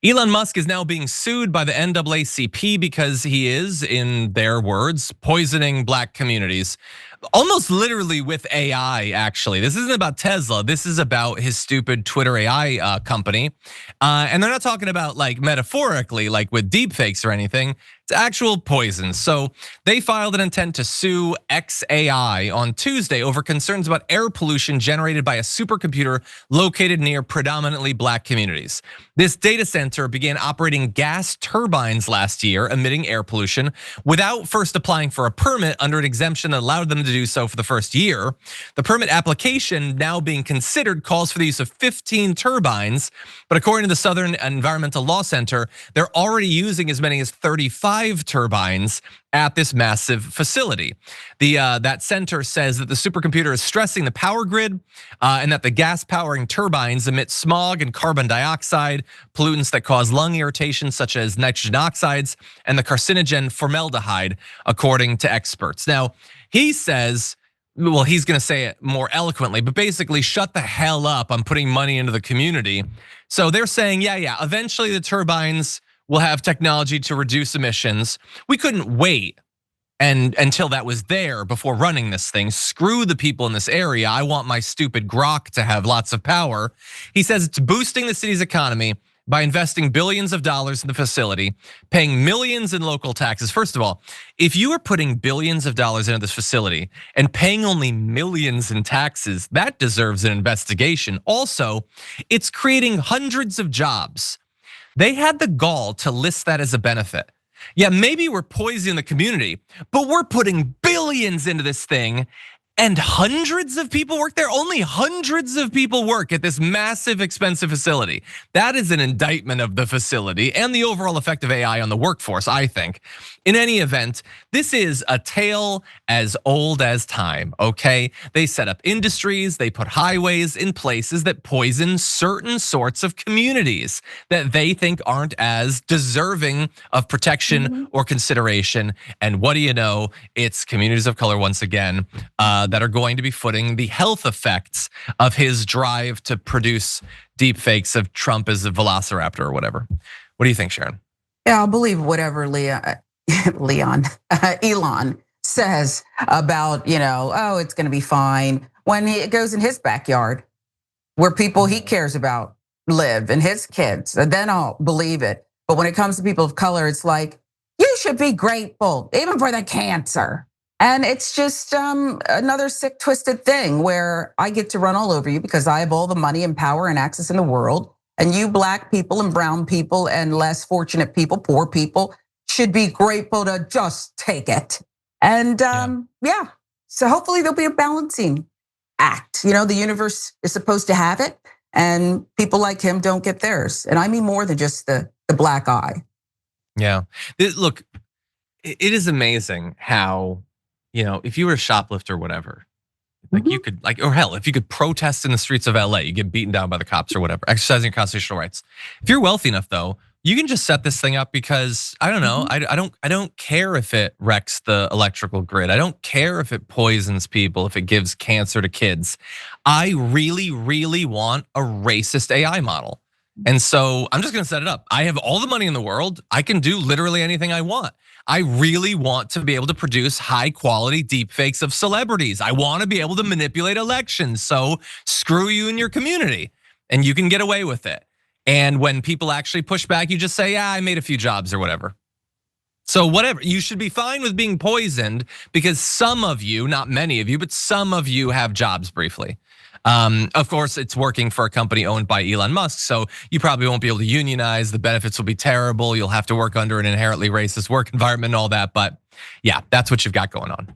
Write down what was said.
Elon Musk is now being sued by the NAACP because he is, in their words, poisoning black communities. Almost literally with AI, actually. This isn't about Tesla. This is about his stupid Twitter AI company. And they're not talking about like metaphorically, like with deepfakes or anything. It's actual poison. So they filed an intent to sue XAI on Tuesday over concerns about air pollution generated by a supercomputer located near predominantly black communities. This data center began operating gas turbines last year, emitting air pollution, without first applying for a permit under an exemption that allowed them to do so for the first year. The permit application now being considered calls for the use of 15 turbines, but according to the Southern Environmental Law Center, they're already using as many as 35 turbines at this massive facility. That center says that the supercomputer is stressing the power grid and that the gas powering turbines emit smog and carbon dioxide, pollutants that cause lung irritation such as nitrogen oxides and the carcinogen formaldehyde, according to experts. Now, he says, well, he's gonna say it more eloquently, but basically shut the hell up, I'm putting money into the community. So they're saying, yeah, eventually the turbines will have technology to reduce emissions. We couldn't wait until that was there before running this thing. Screw the people in this area. I want my stupid grok to have lots of power. He says it's boosting the city's economy by investing billions of dollars in the facility, paying millions in local taxes. First of all, if you are putting billions of dollars into this facility and paying only millions in taxes, that deserves an investigation. Also, it's creating hundreds of jobs. They had the gall to list that as a benefit. Yeah, maybe we're poisoning the community, but we're putting billions into this thing and hundreds of people work there. Only hundreds of people work at this massive, expensive facility. That is an indictment of the facility and the overall effect of AI on the workforce, I think. In any event, this is a tale as old as time, okay? They set up industries, they put highways in places that poison certain sorts of communities that they think aren't as deserving of protection or consideration. And what do you know? It's communities of color once again that are going to be footing the health effects of his drive to produce deep fakes of Trump as a velociraptor or whatever. What do you think, Sharon? Yeah, I'll believe whatever Elon says about, oh, it's gonna be fine when it goes in his backyard where people he cares about live and his kids, and then I'll believe it. But when it comes to people of color, it's like, you should be grateful, even for the cancer. And it's just another sick, twisted thing where I get to run all over you because I have all the money and power and access in the world. And you black people and brown people and less fortunate people, poor people, should be grateful to just take it. And yeah, so hopefully there'll be a balancing act. The universe is supposed to have it, and people like him don't get theirs. And I mean more than just the black eye. Yeah, look, it is amazing how, if you were a shoplifter or whatever, like you could, or hell, if you could protest in the streets of LA, you get beaten down by the cops or whatever, exercising your constitutional rights. If you're wealthy enough though, you can just set this thing up because I don't know, I don't care if it wrecks the electrical grid. I don't care if it poisons people, if it gives cancer to kids. I really, really want a racist AI model. And so I'm just gonna set it up. I have all the money in the world. I can do literally anything I want. I really want to be able to produce high quality deepfakes of celebrities. I want to be able to manipulate elections. So screw you and your community, and you can get away with it. And when people actually push back, you just say, yeah, I made a few jobs or whatever. So whatever, you should be fine with being poisoned because some of you, not many of you, but some of you have jobs briefly. Of course, it's working for a company owned by Elon Musk, so you probably won't be able to unionize. The benefits will be terrible. You'll have to work under an inherently racist work environment and all that. But yeah, that's what you've got going on.